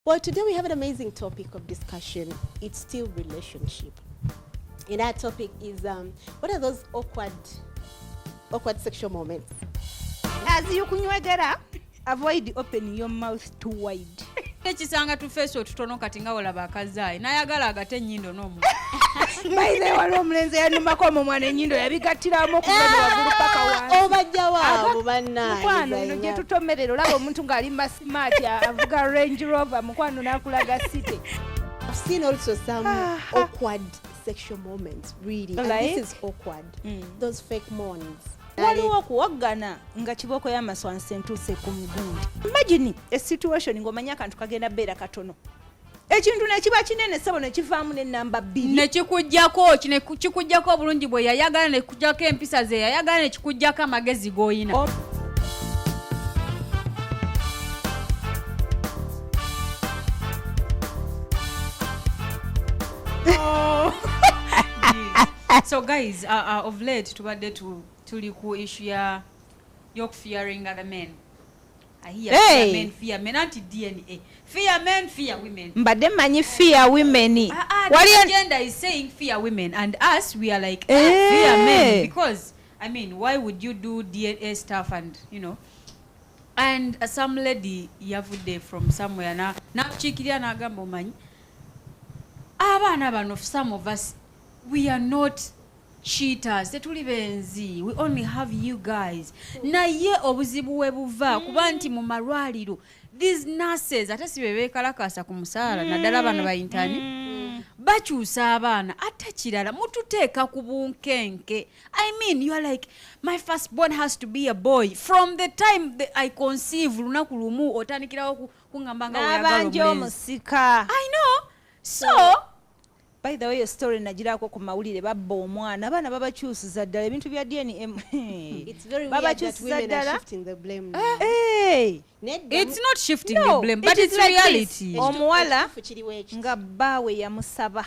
Well, today we have an amazing topic of discussion. It's still relationship. And our topic is what are those awkward sexual moments? As you kunywegera, avoid opening your mouth too wide. Ekisanga tufeso tutono kati nga olaba akazayi nayagala agate ennyindo n'omu. Bayize waliwo omulenzi yanumako omumwana ennyindo yabigattiramu okugenda waggulu paka wansi. Obajja waabo bannaye. Mukwano eno gye tutomerera olaba omuntu ng'ali smart avuga Range Rover mukwano n'akulaga city. I've seen also some awkward sexual moments, really. Like? And this is awkward. Those fake moans. Waliwo okuwaggana nga kiboko y'amaswansi entuuse ku mugundi. Imagine a situation ng'omanya akantu kagenda beera katono. Ekintu ne kiba kinene ssebo ne kivaamu n'ennamba 2. Ne kikuggyako kikuggyako bulungi bwe yayagala ne kikuggyako empisa ze yayagala ne kikuggyako amagezi g'oyina. So guys, of late tubadde tuli ku issue ya fearing other men. I hear fear men anti-DNA. Fear men, fear women. Mbadde manyi fear women. The agenda is saying fear women and us we are like fear men because I mean why would you do DNA stuff and you know and some lady yavude from somewhere na chikirya na gamba omanyi abaana bano some of us we are not cheaters tetuli benzi we only have you guys naye obuzibu we buva kuba nti mu malwaliro these nurses ate sibe bekalakasa ku musaala naddala bano bayintani bakyusa abaana ate kirala mututeeka ku bunkenke I mean you are like my firstborn has to be a boy from the time that I conceive lunaku lumu otandikirawo kungamba nga oyagala omusika I know so by the way, your story najirako ku mawulire babba omwana abaana babakyusiza ddala ebintu bya DNA. It's very weird that women are shifting the blame now. It's not shifting the blame, but it's like reality. Omuwala nga bbaawe yamusaba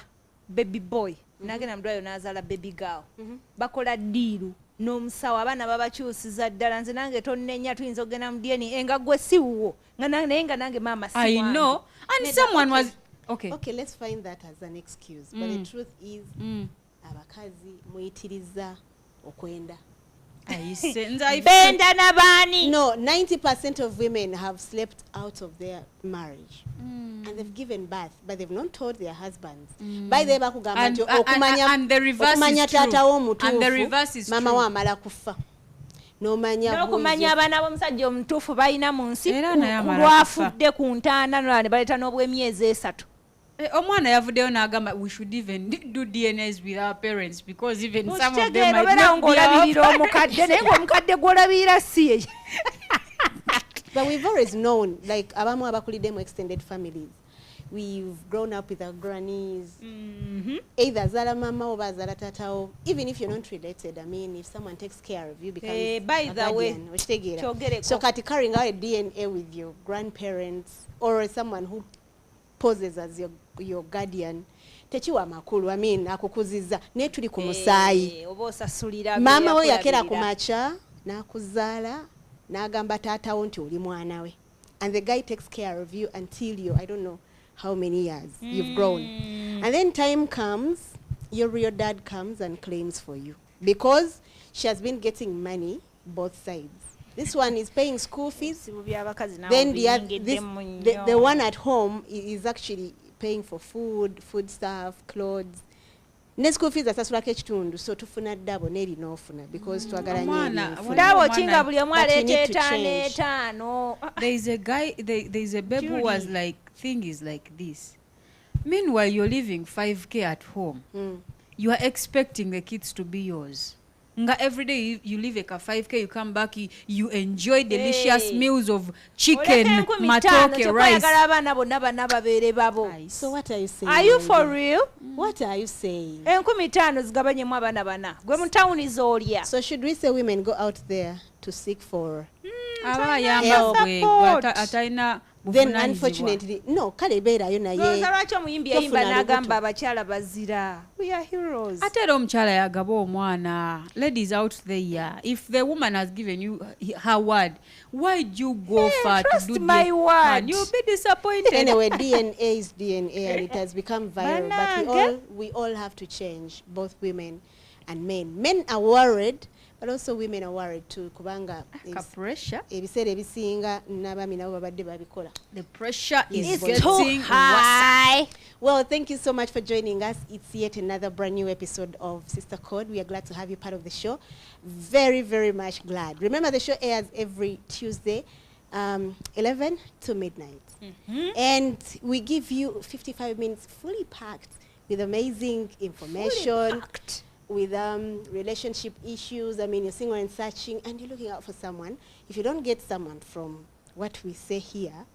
baby boy nagenda mudwayo n'azaala baby girl. Bakola diiru n'omusawo abaana babakyusiza ddala nze nange tonnenya tuyinza okugenda mu DNA nga gwe siwuwo naye nga nange maama si I know and someone was Okay, let's find that as an excuse. But the truth is, abakazi muyitiriza okwenda. Benda na bani. No, 90% of women have slept out of their marriage. And they've given birth, but they've not told their husbands. By the way, and the reverse is true. Mama wa mala kufa. N'okumanya abaana b'omusajja omutuufu balina mu nsi kulwafudde ku ntaana ne baleeta n'obw'emyezi 3. Omwana yavuddeyo n'agamba we should even do DNAs with our parents because even some of them might not be our omukadde naye ng'omukadde gw'olabirira si ye. But we've always known, like abamu abakuliddemu extended families, we've grown up with our grannies, either zala mama or zala tatao. Even if you're not related, I mean, if someone takes care of you, becomes by the way, so kati carrying out a DNA with your grandparents or someone who poses as your guardian, techiwa makulu. I mean, akukuziza ne tuli ku musaayi. Mama we yakera ku macha nakuzala n'agamba taatawo nti oli mwana we, and the guy takes care of you until you I don't know how many years you've grown, and then time comes, your real dad comes and claims for you because she has been getting money both sides. This one is paying school fees, then the one at home is actually paying for food stuff, clothes. Ne school fees asasulako ekitundu, so tufuna ddabo neri n'ofuna because twagala nnyo ddabo kinga buli omu aleeta etaano. There is a babe who was like thing is like this. Meanwhile you're living 5k at home. You are expecting the kids to be yours. Nga every day you live like a 5k, you come back, you enjoy delicious meals of chicken, matoke, rice. So what are you saying? Are you for real? What are you saying? So should we say women go out there to seek for abayamba bwe atayina then unfortunately no kale beerayo naye lwaki omuyimbi yayimba n'agamba abakyala bazira we are heroes ate era omukyala yagaba omwana ladies out there if the woman has given you her word why do you go far to do my word you'll be disappointed anyway DNA is DNA and it has become viral but we all have to change both women and men are worried but also women are worried too kubanga pressure ebiseera ebisinga n'abaami nabo babadde babikola the pressure is getting high. Well, thank you so much for joining us. It's yet another brand new episode of Sista Code. We are glad to have you part of the show. Very, very much glad. Remember, the show airs every Tuesday, 11 to midnight. And we give you 55 minutes fully packed with amazing information, with relationship issues. I mean, you're single and searching, and you're looking out for someone. If you don't get someone from what we say here,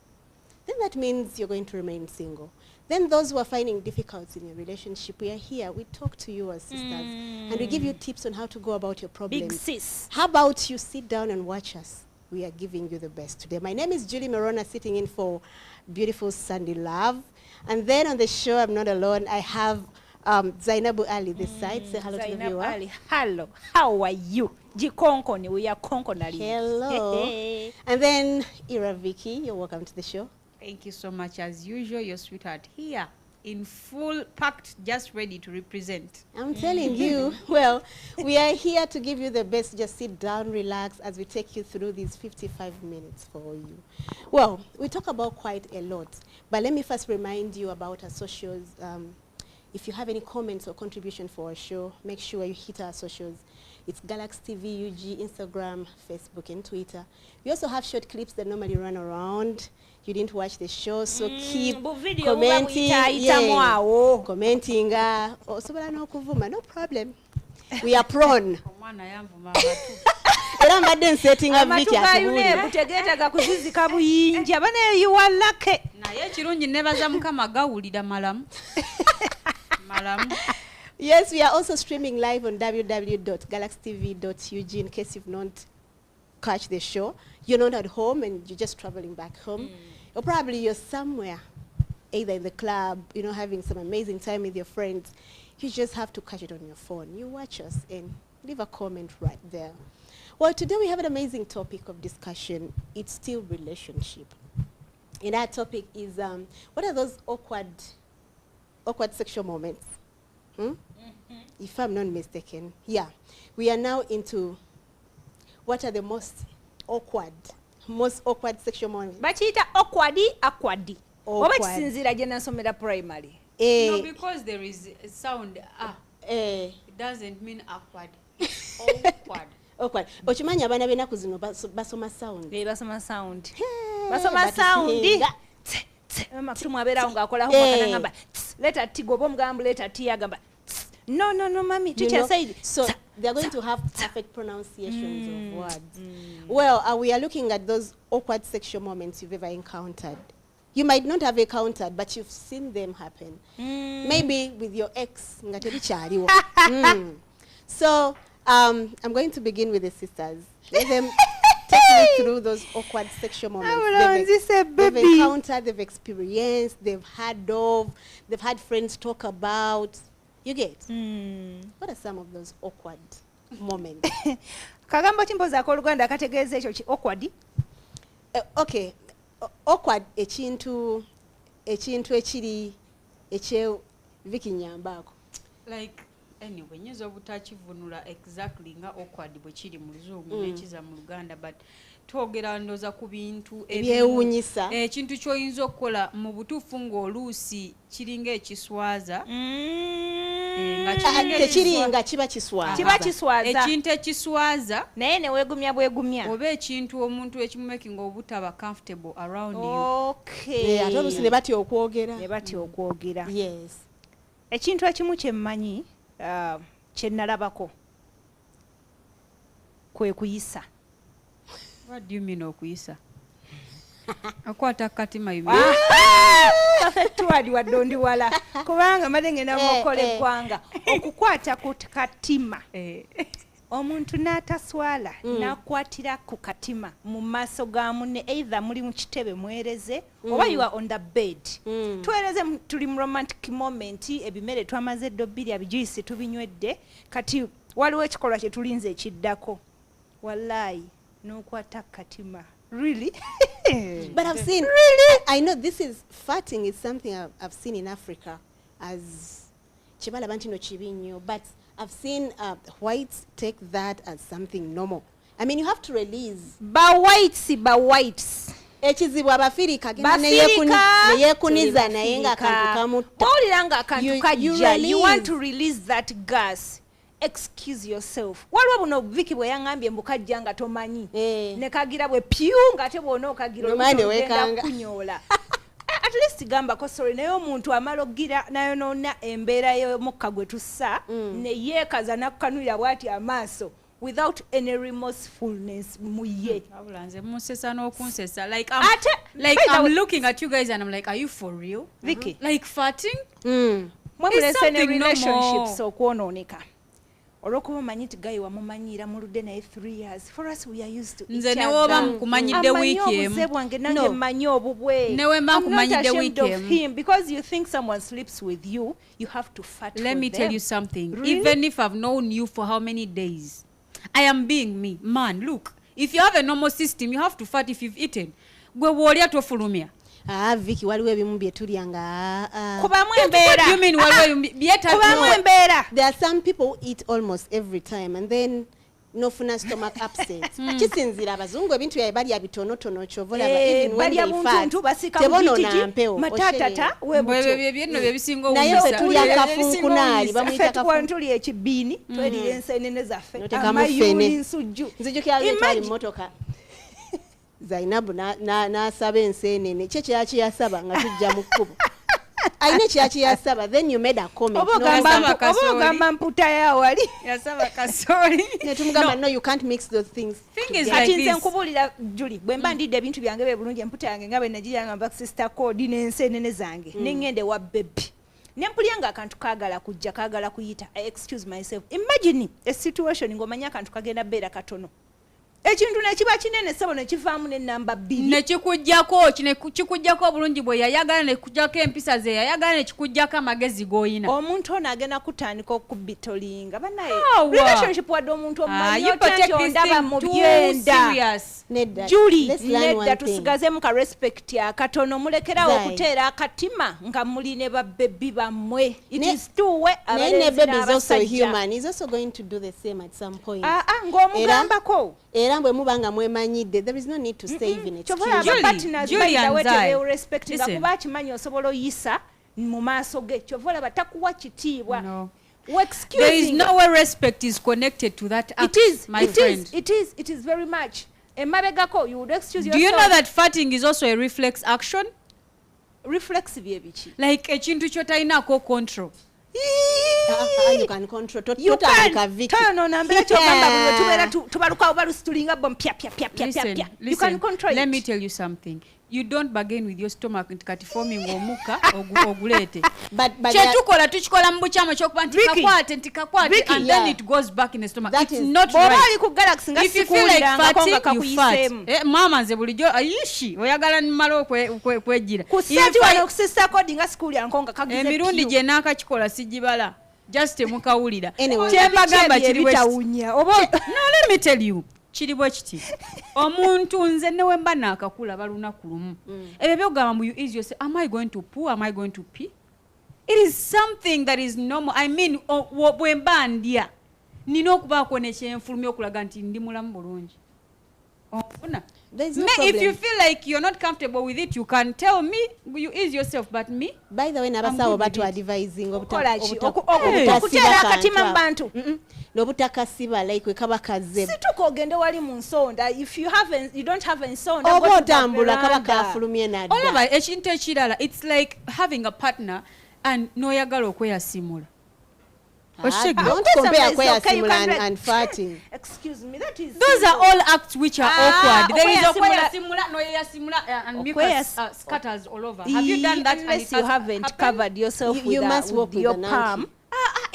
then that means you're going to remain single. Then those who are finding difficulties in your relationship, we are here. We talk to you as sisters, and we give you tips on how to go about your problems. Big sis. How about you sit down and watch us? We are giving you the best today. My name is Julie Morona, sitting in for beautiful Sandy Love. And then on the show, I'm not alone. I have Zainabu Ali this side. Say hello to the viewer. Ali. Hello. How are you? Jikonkoni. We are konkonali. Hello. And then Ira Vicky, you're welcome to the show. Thank you so much. As usual, your sweetheart here in full packed, just ready to represent. I'm telling you, well, we are here to give you the best. Just sit down, relax as we take you through these 55 minutes for you. Well, we talk about quite a lot, but let me first remind you about our socials. If you have any comments or contribution for our show, make sure you hit our socials. It's Galaxy TV, UG, Instagram, Facebook, and Twitter. We also have short clips that normally run around. You didn't watch the show, so keep commenting. Commenting. No problem. We are prone. You are lucky. Yes, we are also streaming live on www.galaxytv.ug in case you've not catch the show. You're not at home and you're just traveling back home. Or probably you're somewhere, either in the club, you know, having some amazing time with your friends. You just have to catch it on your phone. You watch us and leave a comment right there. Well, today we have an amazing topic of discussion. It's still relationship. And our topic is, what are those awkward sexual moments? If I'm not mistaken. Yeah. We are now into what are the most awkward sexual moments. Bachita awkward. Oba kisinzira gye nasomera primary. No, because there is a sound it doesn't mean awkward. It's awkward. Awkward. Okimanyi abaana b'ennaku zino basoma sound. Basoma sound. Basoma sound. Makutumu abeerawo ng'akola homework n'agamba leta T goba omugambo leta T agamba no mami tukyasaidi. So they are going to have perfect pronunciations of words. Well, we are looking at those awkward sexual moments you've ever encountered. You might not have encountered, but you've seen them happen. Maybe with your ex. So I'm going to begin with the sisters. Let them take me through those awkward sexual moments they've encountered, they've experienced, they've had friends talk about. You get? What are some of those awkward moments? Kagambo chimpoza koluganda kategeeza ekyo awkward. Okay. Awkward ekintu ekiri ekye Vicky nyambako. Like anyway, nyezo butakivunula exactly nga awkward bwe kiri mu Luzungu n'ekiza mu Luganda, but twogera ndoza ku bintu ebyewunyisa. Ekintu ky'oyinza okukola mu butuufu ng'oluusi kiringa ekiswaza. Tekiringa kiba kiswaza. Ekintu ekiswaza naye ne weegumya bwegumya. Oba ekintu omuntu ekimumaking obutaba comfortable around you. Okay. Ate oluusi ne batya okwogera. Yes. Ekintu ekimu kye mmanyi kye nalabako kwe kuyisa. What do you mean okuyisa? Akwata katima yumi. Tuwadi wadondi wala. Kubanga madenge na mokole kwanga. Okukwata katima. omuntu n'ataswala n'akwatira ku katima mu maaso ga munne either muli mu kitebe mwereze oba you are on the bed tuwereze tuli mu romantic moment ebimere twamaze eddo bbiri abijuyisi tubinywedde kati waliwo ekikolwa kye tulinze ekiddako wallahi n'okwata katima really but I've seen I know this is farting is something I've seen in Africa as chibala bantu no chibinyo, but I've seen whites take that as something normal. I mean, you have to release. Ba whites. Ekizibu abafirika gina neyekuniza nayenga akantu kamutta. Oliranga akantu kajja. You want to release that gas. Excuse yourself. Waliwo buno Vicky bwe yangambye mbukajja nga tomanyi. Ne kagira bwe piu ngate bwona okagira ogenda kunyola. At least gamba ko sorry nayo omuntu amalogira nayo nona embeera yo mukka gwe tussa ne yeekaza nakkanulira bwati amaaso without any remorsefulness muye. Abulanze musesa n'okunsesa like I'm looking at you guys and I'm like, are you for real? Vicky. Like farting? It's something relationships okwonooneka. Olwokuba omanyi nti gayi wamumanyira muludde naye 3 years. For us we are used to each other. Nze ne woba nkumanyidde weekend. Obuze bwange nange mmanyi obubwe. Ne we mba nkumanyidde weekend. Because you think someone sleeps with you, you have to fight for them. Let me tell you something. Really? Even if I've known you for how many days, I am being me. Man, look. If you have a normal system, you have to fight if you've eaten. Gwe wolya tofulumya. Vicky waliwo ebimu bye tulyanga kubamu embeera. You mean waliwo kubamu embeera. There are some people who eat almost every time and then nofuna stomach upset. Kisinzira abazungu ebintu bya balya bitonotono kyovola even when they fast. Tebono na mpeo. Matatata webwe byenno byebisinga naye tulya kafunkunaali bamuyita kafunkuli ekibiini tweri ensenene zaffe amayuni nsujju nzijukira twali mmotoka Zainabu n'asaba ensenene kye kyakiyasaba nga tujja mu kkubo ayina kyakiyasaba then you made a comment obogamba mputa yawali yasaba kasooli netumugamba no you can't mix those things thing is like nze nkubulira Julie bwe mba ndidde ebintu byange bebulungi emputa yange nga bwe nagiryanga back Sista Code n'ensenene zange nengende wa baby nempulyanga akantu kagala kujja kagala kuyita excuse myself imagine a situation ngomanya akantu kagenda beera katono ekintu nekiba kinene sebo nekivaamu n'ennamba 2 nekikujjako bulungi bwe yayagala nekujjako empisa ze yayagala nekikujjako amagezi g'oyina omuntu ono agenda kutandika okubitolinga banaye relationship wadde omuntu omumanyi ondaba mu byenda Julie nedda tusigazemu ka respect akatono mulekerawo okuteera akatima nga muli ne babbebi bammwe it is two way human is also going to do the same at some point ng'omugambako era mbwe mubanga mwemanyidde there is no need to stay even kuba akimanyi osobola oyisa mu maaso ge kyovola batakuwa kitiibwa there is no way respect is connected to that act, friend. It is very much emabegako you would excuse yourself. Do you know that farting is also a reflex action? Reflex byebichi like ekintu kyotalinako control. You can control you can control it. Let me tell you something. You don't bargain with your stomach kati forming omuka ogulete kyetukola tukikola mu bukyama ekyokuba nti kakwate and then it goes back in the stomach. It's not right. If you feel like farting, you fart. Mama nze bulijjo ayishi oyagala nimalo kwejjira kusati wano Sista Code nga sikuli ankonga kagize emirundi gye nakakikola sijibala just temukawulira kyembagamba kiri bitawunya no let me tell you kiri bwe kiti omuntu nze newe mba nakakula balunaku lumu ebyo byogamba mu you ease yourself, am I going to poo, am I going to pee? It is something that is normal. I mean bwe mba ndya nina okubaako nekyenfulumya okulaga nti ndi mulamu bulungi. If you feel like you're not comfortable with it, you can tell me, you ease yourself, but me, by the way, nabasawo batu advising okutera akatima mbantu nobutakasiba like kabakaze situko ogende wali mu nsonda if you don't have ensonda obotambula kabakafulumye nadda olaba ekintu ekirala it's like having a partner and noyagala okweyasimula. Don't compare kweyasimula and farting. Excuse me, that is those are all acts which are awkward. There is okweyasimula noyeyasimula and mucus scatters all over. Have you done that? Unless you haven't covered yourself with your palm.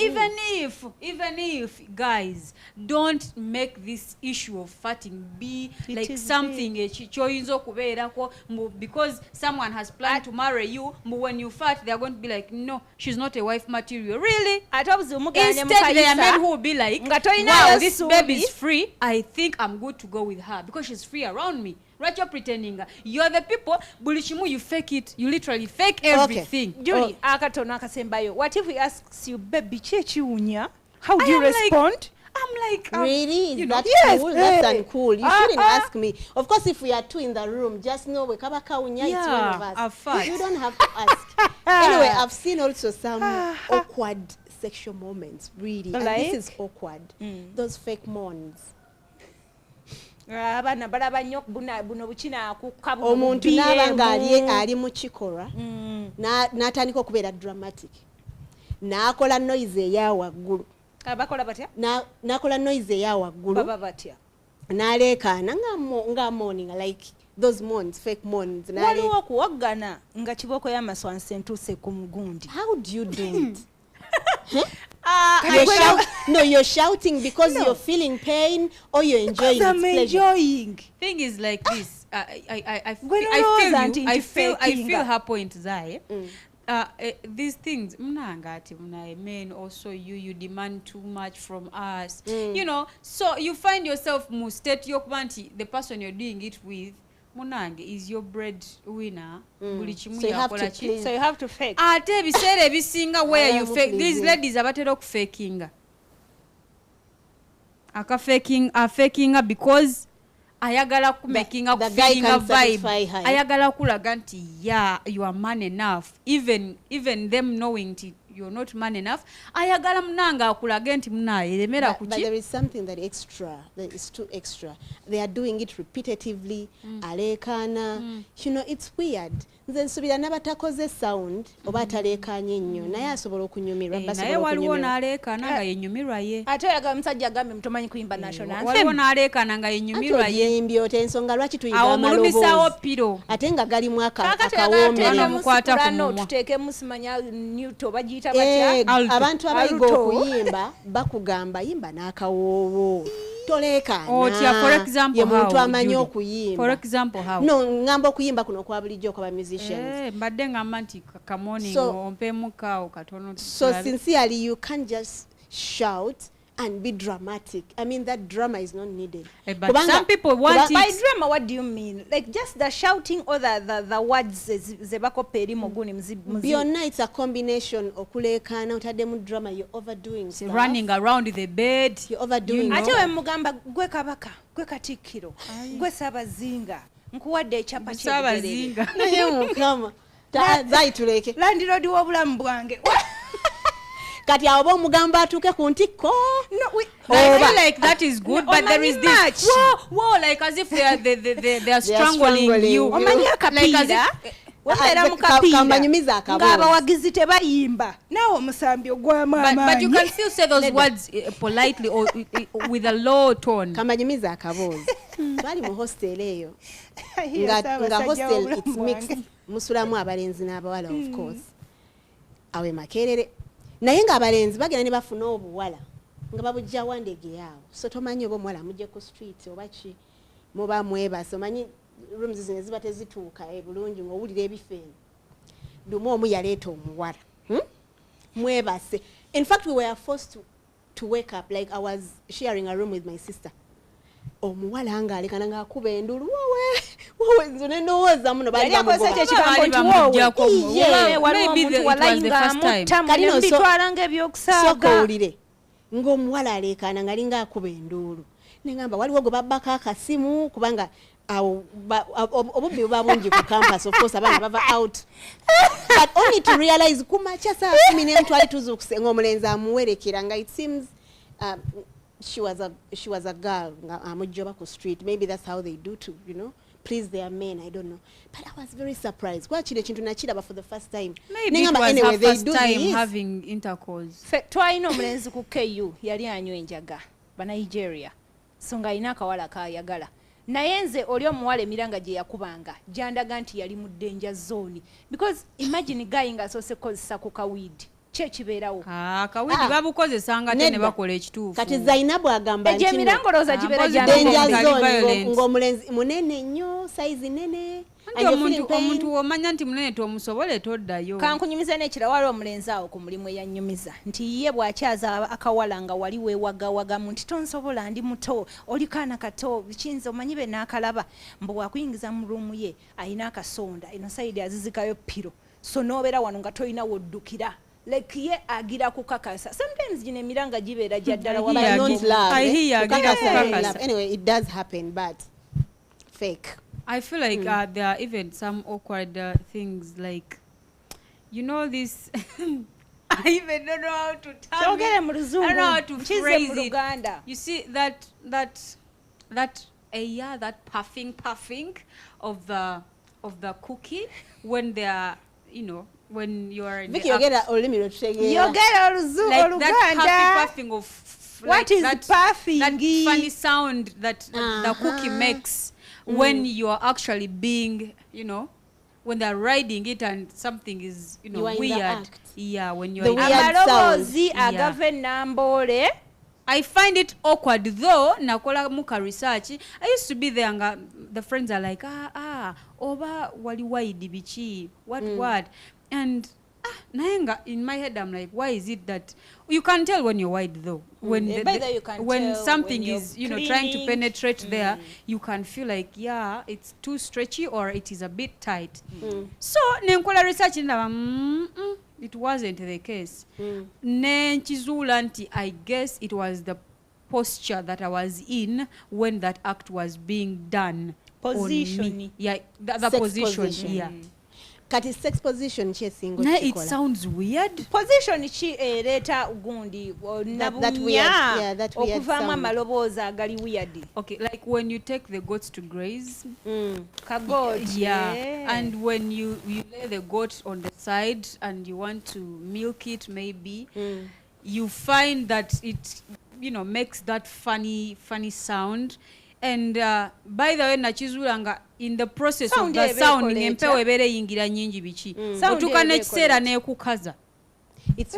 even if guys don't make this issue of farting be It like is something choyinzo kubeerako because someone has planned to marry you, when you fart they are going to be like, no, she's not a wife material. Really? Instead there are men who will be like, wow, this baby is free, I think I'm good to go with her because she's free around me. Right, you're pretending. You're the people, bulishimu, you fake it. You literally fake everything. Okay. Julie, akatona akasembayo. What if we ask you, baby, chechiunya? How do you respond? I'm like, really? Is that yes, cool? That's uncool. You shouldn't ask me. Of course, if we are two in the room, just know we kaba kaunya, it's one of us. You don't have to ask. Anyway, I've seen also some awkward sexual moments, really. Like? And this is awkward. Those fake moans. Omuntu n'abanga ali mu kikolwa n'atandika okubeera dramatic n'akola noise eya waggulu n'akola noise eya waggulu n'aleekaana nga moaning, like those moans, fake moans. Waliwo okuwaggana nga kiboko y'amaswansi entuuse ku mugundi. How do you do it? You're shouting because you're feeling pain or you're enjoying it. Thing is like this. I feel her point, Zai. These things, men also you demand too much from us. You know, so you find yourself mustate yokwanti, the person you're doing it with Munange is your breadwinner. So you have to fake. Where you fake. These ladies are better off faking. Faking because ayagala making up feeling a vibe. Ayagala kulaga nti, yeah, you are man enough. Even them knowing you're not man enough. Ayagala mnanga akulaga nti mnaelemera kuki. But there is something that is too extra. They are doing it repetitively. Alekana. You know, it's weird. Nze nsubira n'abatakoze sound oba atalekanye nnyo naye asobola okunyumirwa naye waliwo n'aleekaana nga yenyumirwa ye ate yaga musajja agambe mutomanyi kuyimba national anthem waliwo n'aleekaana nga yenyumirwa ye yimbyo tensonga lwaki tuyiga awo mulumisizawo piro ate nga galimu akawoomera mukwata ku mumwa tuteekemu simanya newto bagiyita batya abantu abayiga okuyimba bakugamba yimba n'akawoowo for example, muntu amanyi okuyimba. For example, how? No, ngamba okuyimba kuno kwa bulijjo kwa musicians. Mbadde ngamba nti kamoni ompeemu kaawo katono. So sincerely, you can't just shout and be dramatic. I mean, that drama is not needed. But some people want it. By drama, what do you mean? Like just the shouting or the words zebako peri moguni mzi. Byonna it's a combination okulekana utademu drama, you're overdoing stuff. Running around the bed. You're overdoing. Ate we mugamba gwe kabaka, gwe katikiro, gwe sabazinga. Nkuwadde ekyapa sabazinga. Naye mukama. Zai tuleke. Landlord w'obulamu bwange. Kati abo mugamba atuke ku ntikko. No, I feel like that is good, but there is this. Whoa, like as if they are strangling you. Like as if kamanyumiza akabozi. Ng'abawagizi tebayimba. Naawe omusambi ogw'amaanyi. But you can still say those words politely or with a low tone. Kamanyumiza akabozi. Bali mu hostel eyo. Nga hostel it's mixed. Musulamu abalenzi n'abawala of course. Awe makerere. Naye nga abalenzi bagenda ne bafuna obuwala nga babujja wandege yaawo so tomanyi oba omuwala mujje ku street oba ki muba mwebase omanyi rooms zino ziba tezituuka bulungi ng'owulira ebifeeni dumu omu yaleeta omuwala mwebase. In fact we were forced to wake up, like I was sharing a room with my sister. Omuwala nga alekana nga akuba endulu wowe nzo ne ndowooza muno bali bamugoba sokowulire ng'omuwala alekana nga alinga akuba endulu nengamba waliwo gwe babbako akasimu kubanga obubbi buba bungi ku campus of course abaana bava out but only to realize kumakya saa 10 twali tuzuukuse ng'omulenzi amuwerekera nga it seems she was a girl amujoba ku street. Maybe that's how they do too, you know, please their men, I don't know, but I was very surprised kwa chile chintu nachiraba for the first time. Maybe it was anyway, her first time having intercourse. Twalina omulenzi ku KU yali anywa enjaga ba Nigeria so nga alina akawala kayagala naye nze oli omuwala emiranga gye yakubanga jandaga nti yali mu danger zone because imagine guy nga asoose kozesa ku kawidi kibeerawo akawidi babukozesanga te ne bakola ekituufu kati Zainabu agamba nti emirango gibeera danger zone ng'omulenzi munene nnyo size nene omuntu womanya nti munene tomusobole toddayo. Kankunyumiza n'ekirala waliwo omulenzi awo ku mulimu eyanyumiza nti ye bw'akyaza akawala nga wali weewagawagamu nti tonsobola ndi muto oli kaana kato kiyinza omanyi be n'akalaba mbu bwakuyingiza mu ruumu ye ayina akasonda eno sayidi azizikayo piro so n'obeera wano nga tolina woddukira like ye agira kukakasa sometimes gino emiranga gibeera gya ddala anyway it does happen but fake. I feel like there are even some awkward things like, you know, this. I even don't know how to tell it. I don't know how to phrase it. You see that puffing of the cookie when they are, you know, when you are in Vicky, you get a that puffing of what is puffing? That funny sound that the cookie makes. When you are actually being, you know, when they're riding it and something is, you know, weird. Yeah, when you're the weird sound. I find it awkward though. Nakola muka research. I used to be there and the friends are like, oba wali waidi bichi, what? And naenga in my head I'm like, why is it that you can tell when you're wide though? When when something when is, you know, trying to penetrate there, you can feel like, yeah, it's too stretchy or it is a bit tight. So nenkola research it wasn't the case. Nenchizula nti I guess it was the posture that I was in when that act was being done. Position. Yeah, the position. Yeah. Kati sex position chesingo chikola. It sounds weird. Position chi leta gundi nabunya okuvama maloboza agali weird. Okay, like when you take the goats to graze. Kagoat. Yeah. And when you lay the goat on the side and you want to milk it maybe, you find that it, you know, makes that funny sound. And by the way nachizulanga in the process of the sound empewe bere yingira nyingi bichi otukana ekiseera nekukaza. It's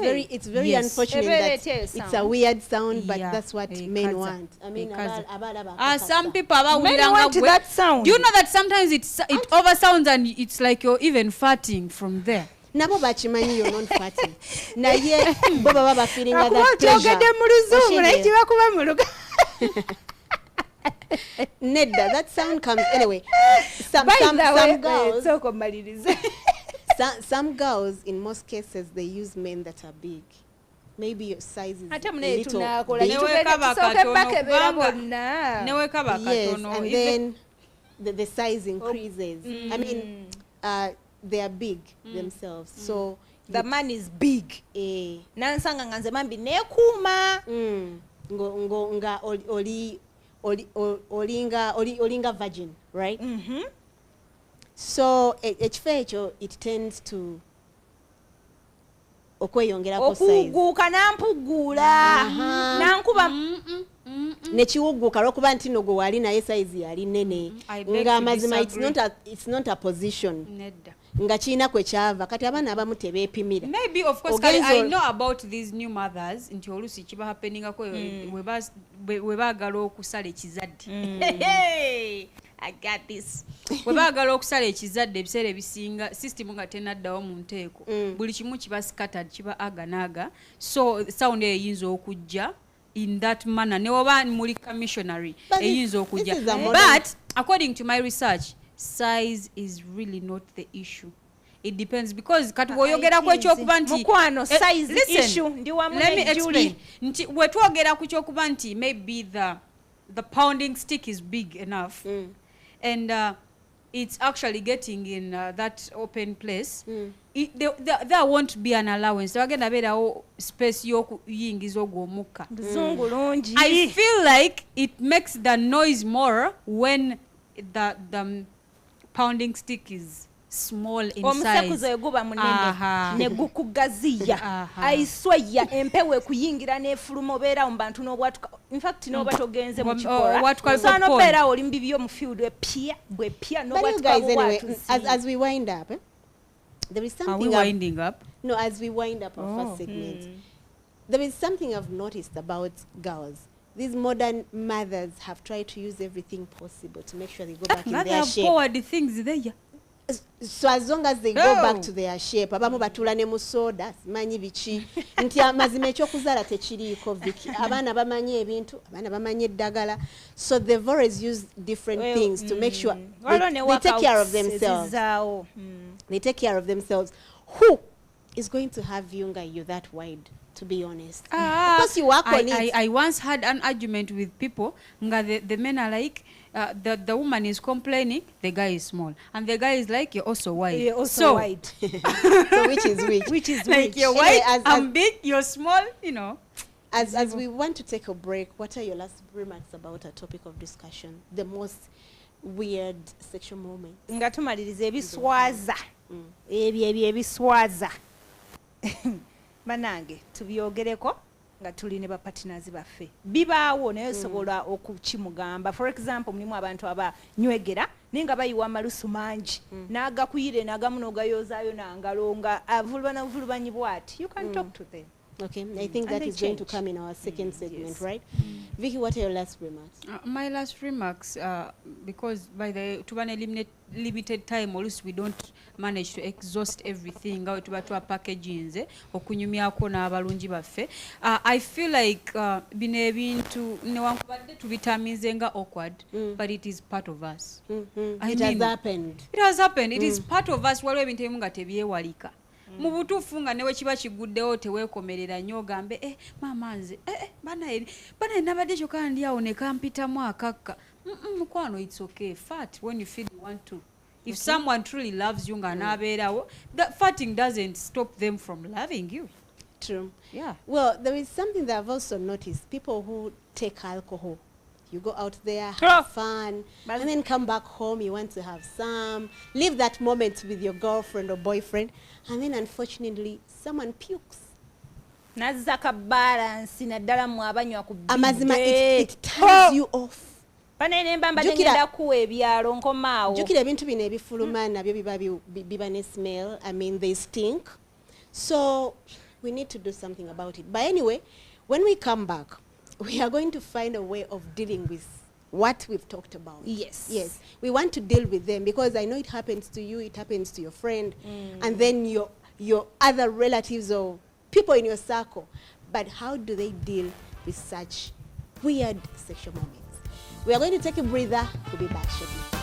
very unfortunate that it's a weird sound, but that's what men want. I mean, some people want that sound. Do you know that sometimes it oversounds and it's like you're even farting from there? Nabo bachimanyi you're not farting. Na ye bo baba feeling that pleasure. Nedda, that sound comes anyway. Some girls in most cases they use men that are big. Maybe your size is a little big. Yes, and then the size increases. I mean, they are big themselves. So the man is big. Nansanga nganze mambi nekuma. Nga olinga virgin, right? So ekifecho it tends to okweyongerako size. Okuguuka nampugula nankuba nekiwuguuka lwokuba nti no gwe wali naye size yali nene nga amazima it's not a position. Nedda. Nga china kwe kyava kati abana abamu tebeepimira. Maybe of course I know about these new mothers nti olusi kiba happening ko we bagala okusala ekizadde. I got this. We bagala okusala ekizadde ebiseera ebisinga system nga tenaddawo mu nteeko. Buli kimu kiba scattered kiba aganaga. So sound eyinza okujja in that manner. Ne oba muli missionary eyinza okujja. But according to my research, size is really not the issue. It depends because kati woyogera ku ekyokuba nti mukwano size issue ndi wamu let me explain nti wetwogera ku ekyokuba nti maybe the pounding stick is big enough and it's actually getting in that open place. There won't be an allowance. Wagenda beerawo space y'okuyingiza ogwo omukka. I feel like it makes the noise more when the pounding stick is small in size. Eguba munene ne gukugaziya aiswaya empewe kuyingira ne fulumo beera mu bantu n'obwatuka. In fact no batogenze mu kikora so no beera oli mbibyo mu field bwe pia no bwatuka. Anyway, as we wind up There is something. Are we winding up? No, as we wind up our first segment, there is something I've noticed about girls. These modern mothers have tried to use everything possible to make sure they go back in their shape. Forward things there. So as long as they go back to their shape, abamu batula ne mu soda simanyi biki nti amazima ekyokuzaala tekiriiko Vicky. Abaana bamanyi ebintu, abaana bamanyi eddagala. So they've always used different things to make sure they take care of themselves. They take care of themselves. Who is going to have you that wide? To be honest, because you work on it. I once had an argument with people. The men are like, the woman is complaining, the guy is small, and the guy is like, you're also wide. You're also wide. So which is which? Which is like which? you're wide, I'm big, you're small. You know. As we want to take a break, what are your last remarks about our topic of discussion? The most weird sexual moment. Nga tumaliriza ebiswaza. Ebyo ebiswaza. Banange tubyogereko nga tuli ne bapatinazi baffe bibaawo naye sobola okukimugamba. For example, mulimu abantu abanywegera naye nga bayiwa amalusu mangi n'agakuyire n'agamu n'ogayozaayo n'angalo nga avulubanyibwa bw'ati. You can talk to them. Okay, I think that is going to come in our second segment, yes. Right? Vicky, what are your last remarks? My last remarks, because by the limited time, or we don't manage to exhaust everything. I feel like being able to be awkward, but it is part of us. It has happened. It has happened. It is part of us. Mu butuufu nga newe kiba kiguddewo teweekomerera nnyo ogambe maama nze bana nabadde kyokka ndi awo ne kampitamu akakka. Mukwano, it's okay. Fat when you feel you want to. If someone truly loves you nga n'abeerawo, that fatting doesn't stop them from loving you. True. Yeah. Well, there is something that I've also noticed. People who take alcohol. You go out there, have fun, and then come back home, you want to have some. Live that moment with your girlfriend or boyfriend, and then unfortunately, someone pukes. Nazaka balance naddala mu abanywa ku amazima, it turns you off. Panene mbamba ngenda kuwa ebyalo nkomaawo. Jukira ebintu bino ebifuluma nabyo biba ne smell. I mean, they stink. So we need to do something about it. But anyway, when we come back, we are going to find a way of dealing with what we've talked about. Yes. Yes. We want to deal with them because I know it happens to you, it happens to your friend, and then your other relatives or people in your circle. But how do they deal with such weird sexual moments? We are going to take a breather. We'll be back shortly.